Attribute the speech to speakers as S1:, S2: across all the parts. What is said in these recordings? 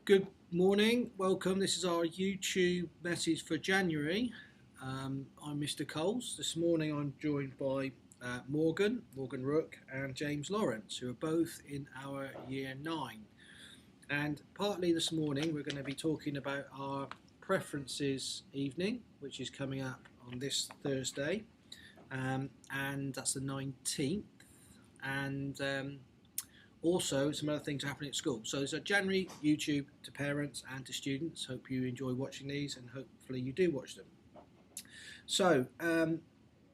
S1: Good morning, welcome. This is our YouTube message for January. I'm Mr. Coles. This morning I'm joined by Morgan Rook and James Lawrence, who are both in our Year 9. And partly this morning we're going to be talking about our preferences evening, which is coming up on this Thursday, and that's the 19th. And also, some other things happening at school. So there's a January YouTube to parents and to students. Hope you enjoy watching these and hopefully you do watch them. So,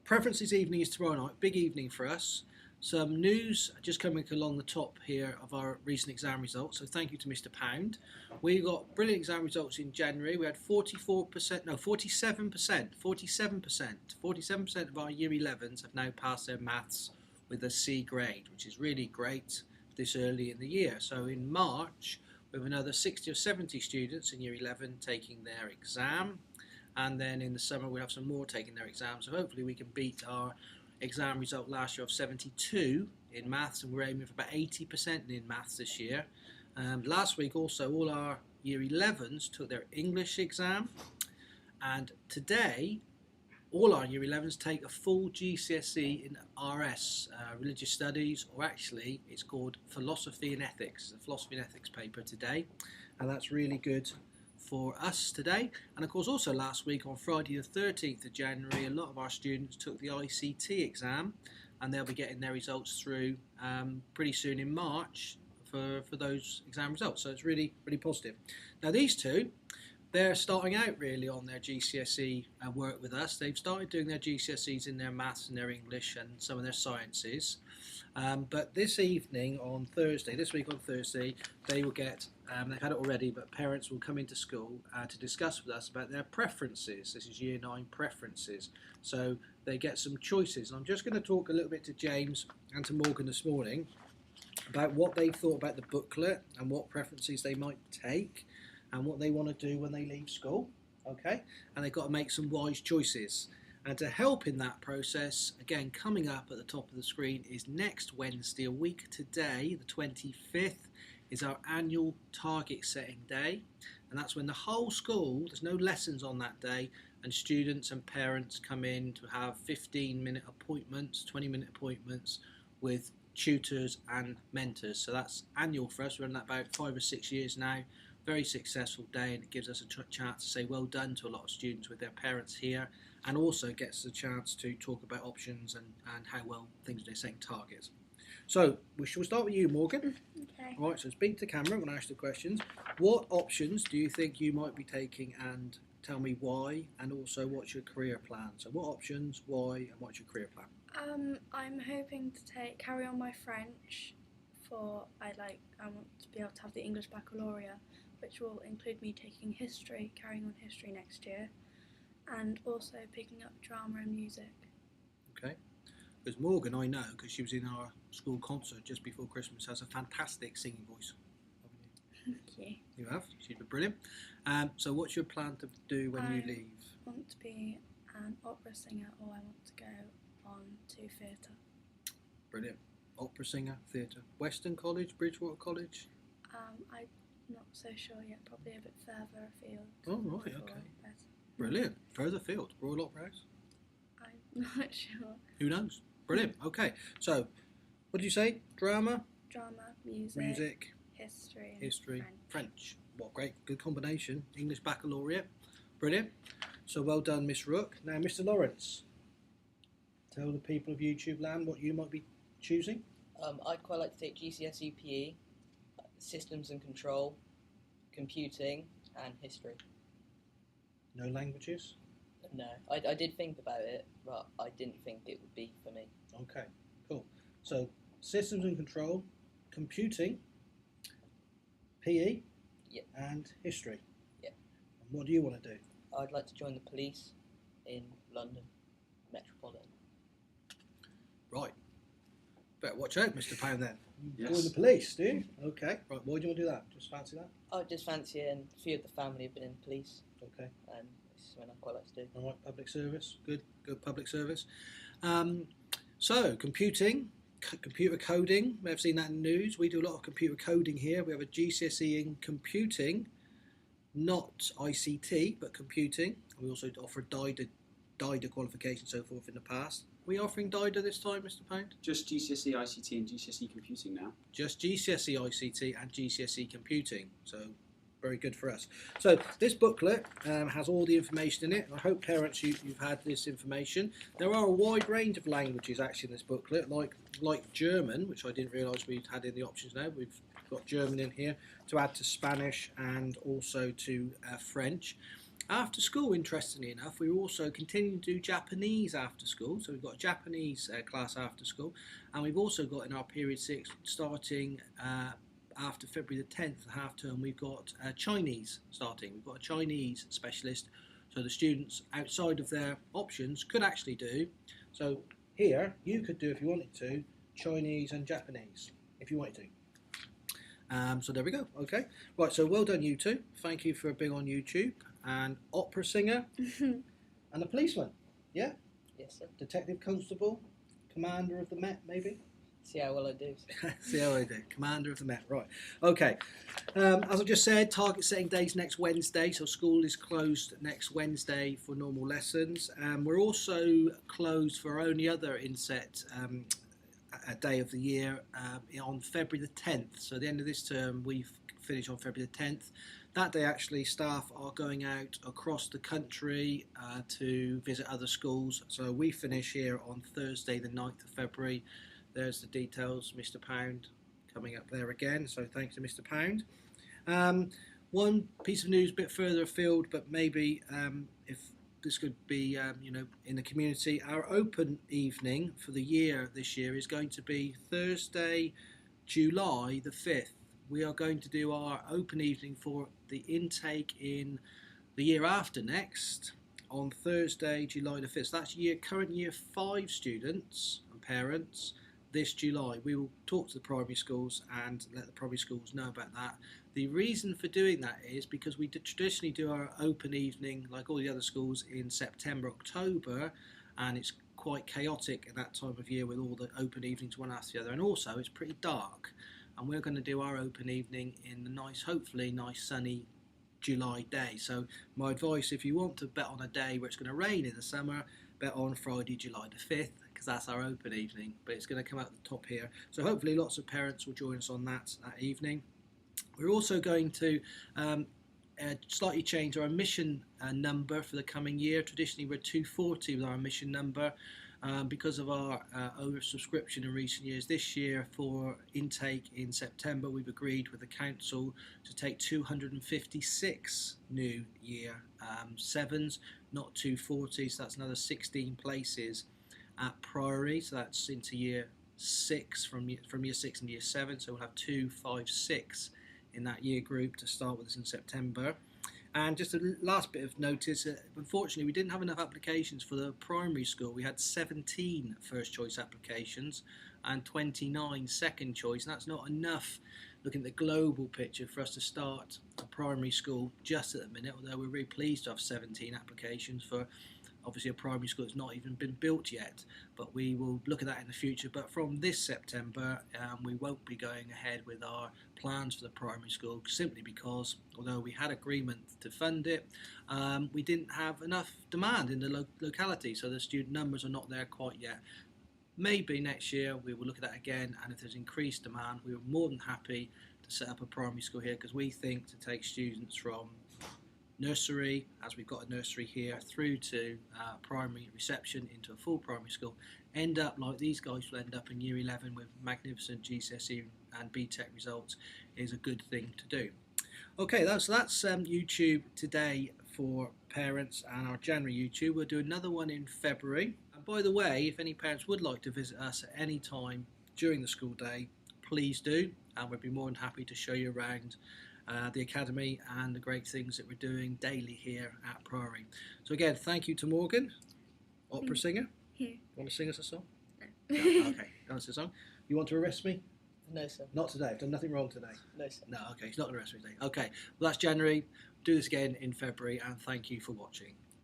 S1: preferences evening is tomorrow night, big evening for us. Some news just coming along the top here of our recent exam results. So thank you to Mr. Pound. We got brilliant exam results in January. We had 47% of our Year 11s have now passed their maths with a C grade, which is really great this early in the year. So in March we have another 60 or 70 students in Year 11 taking their exam, and then in the summer we'll have some more taking their exam. So hopefully we can beat our exam result last year of 72 in maths, and we're aiming for about 80% in maths this year. Last week also all our Year 11s took their English exam, and today all our Year 11s take a full GCSE in RS, Religious Studies, or actually it's called Philosophy and Ethics. It's a Philosophy and Ethics paper today, and that's really good for us today. And of course also last week on Friday the 13th of January, a lot of our students took the ICT exam, and they'll be getting their results through pretty soon in March for those exam results. So it's really positive. Now these two, they're starting out really on their GCSE work with us. They've started doing their GCSEs in their maths and their English and some of their sciences. But this evening on Thursday, this week on Thursday, they will get, they've had it already, but parents will come into school to discuss with us about their preferences. This is Year 9 preferences. So they get some choices. And I'm just going to talk a little bit to James and to Morgan this morning about what they thought about the booklet and what preferences they might take, and what they want to do when they leave school, okay? And they've got to make some wise choices. And to help in that process, again, coming up at the top of the screen is next Wednesday, a week today, the 25th, is our annual target setting day. And that's when the whole school, there's no lessons on that day, and students and parents come in to have 15-minute appointments, 20-minute appointments with tutors and mentors. So that's annual for us. We're on that about 5 or 6 years now. Very successful day, and it gives us a chance to say well done to a lot of students with their parents here, and also gets a chance to talk about options and how well things are setting targets. So we shall start with you, Morgan.
S2: Okay.
S1: All right, so speak to camera when I ask the questions. What options do you think you might be taking, and tell me why, and also what's your career plan? So what options, why, and what's your career plan?
S2: I'm hoping to carry on my French I want to be able to have the English baccalaureate, which will include me taking history, carrying on history next year, and also picking up drama and music.
S1: Okay, because Morgan, I know, because she was in our school concert just before Christmas, has a fantastic singing voice.
S2: Thank you.
S1: You have? She's been brilliant. So what's your plan to do when you leave?
S2: I want to be an opera singer, or I want to go on to theatre.
S1: Brilliant. Opera singer, theatre. Western College, Bridgewater College?
S2: I'm not so sure yet, probably a bit further afield.
S1: Oh, right, okay. Brilliant. Further afield, Royal Opera House?
S2: I'm not sure.
S1: Who knows? Brilliant. Okay, so what did you say? Drama?
S2: Drama, music, history,
S1: French. What great, good combination. English baccalaureate. Brilliant. So well done, Miss Rook. Now, Mr. Lawrence, tell the people of YouTube land what you might be choosing.
S3: I'd quite like to take GCSE PE, Systems and Control, Computing, and History.
S1: No languages?
S3: No, I did think about it, but I didn't think it would be for me.
S1: Okay, cool. So, Systems and Control, Computing, PE,
S3: Yep.
S1: and History.
S3: Yep.
S1: And what do you want to do?
S3: I'd like to join the police in London Metropolitan.
S1: Right. Better watch out, Mr. Pound, then.
S4: Yes.
S1: Join the police, do you? Okay. Right, why do you want to do that? Just fancy that?
S3: I just fancy it, and a few of the family have been in police,
S1: Okay.
S3: and this is something I'd quite like to do.
S1: All right, public service. Good public service. So, computing. computer coding. You may have seen that in the news. We do a lot of computer coding here. We have a GCSE in computing, not ICT, but computing. We also offer DIDA qualification and so forth in the past. Are we offering DIDA this time, Mr. Pound?
S4: Just GCSE ICT and GCSE computing now.
S1: Just GCSE ICT and GCSE computing. So very good for us. So this booklet has all the information in it. I hope parents you've had this information. There are a wide range of languages actually in this booklet, like German, which I didn't realise we had in the options now. We've got German in here to add to Spanish and also to French. After school, interestingly enough, we also continue to do Japanese after school. So we've got a Japanese class after school, and we've also got in our period 6 starting after February the 10th, half term, we've got Chinese starting. We've got a Chinese specialist, so the students outside of their options could actually do. So here, you could do, if you wanted to, Chinese and Japanese, if you wanted to. So there we go. Okay, right. So well done, you two. Thank you for being on YouTube. And opera singer and a policeman. Yeah.
S3: Yes, sir.
S1: Detective constable, commander of the Met, maybe.
S3: See how well I do.
S1: See how I do. Commander of the Met. Right. Okay. As I just said, target setting days next Wednesday. So school is closed next Wednesday for normal lessons. We're also closed for our only other inset a day of the year on February the 10th. So at the end of this term, we finish on February the 10th. That day actually staff are going out across the country to visit other schools. So we finish here on Thursday the 9th of February. There's the details, Mr. Pound coming up there again. So thanks to Mr. Pound. One piece of news a bit further afield, but maybe if this could be, in the community. Our open evening for the year this year is going to be Thursday, July the 5th. We are going to do our open evening for the intake in the year after next on Thursday, July the 5th. So that's current year 5 students and parents this July. We will talk to the primary schools and let the primary schools know about that. The reason for doing that is because we traditionally do our open evening, like all the other schools, in September, October, and it's quite chaotic at that time of year with all the open evenings one after the other, and also it's pretty dark. And we're going to do our open evening in the nice, hopefully nice sunny July day. So my advice, if you want to bet on a day where it's going to rain in the summer, bet on Friday, July the 5th, because that's our open evening, but it's going to come out the top here. So hopefully lots of parents will join us on that evening. We're also going to slightly change our admission number for the coming year. Traditionally we're 240 with our admission number. Because of our oversubscription in recent years. This year for intake in September we've agreed with the council to take 256 new year 7s, not 240, so that's another 16 places at Priory, so that's into year 6 from year 6 and year 7, so we'll have 256 in that year group to start with us in September. And just a last bit of notice, unfortunately we didn't have enough applications for the primary school. We had 17 first choice applications and 29 second choice, and that's not enough looking at the global picture for us to start a primary school just at the minute, although we're really pleased to have 17 applications for obviously a primary school that's not even been built yet, but we will look at that in the future. But from this September we won't be going ahead with our plans for the primary school, simply because although we had agreement to fund it, we didn't have enough demand in the locality, so the student numbers are not there quite yet. Maybe next year we will look at that again, and if there's increased demand we are more than happy to set up a primary school here, because we think to take students from nursery, as we've got a nursery here, through to primary reception into a full primary school, end up like these guys will end up in year 11 with magnificent GCSE and BTEC results, is a good thing to do. Okay, that's YouTube today for parents and our January YouTube. We'll do another one in February. And by the way, if any parents would like to visit us at any time during the school day, please do, and we'd be more than happy to show you around the academy and the great things that we're doing daily here at Priory. So again, thank you to Morgan, opera singer.
S2: Here.
S1: Want to sing us a song?
S2: No.
S1: No? Okay, that's a song. You want to arrest me?
S3: No, sir.
S1: Not today. I've done nothing wrong today.
S3: No, sir.
S1: No, okay, he's not going to arrest me today. Okay, well that's January. Do this again in February, and thank you for watching.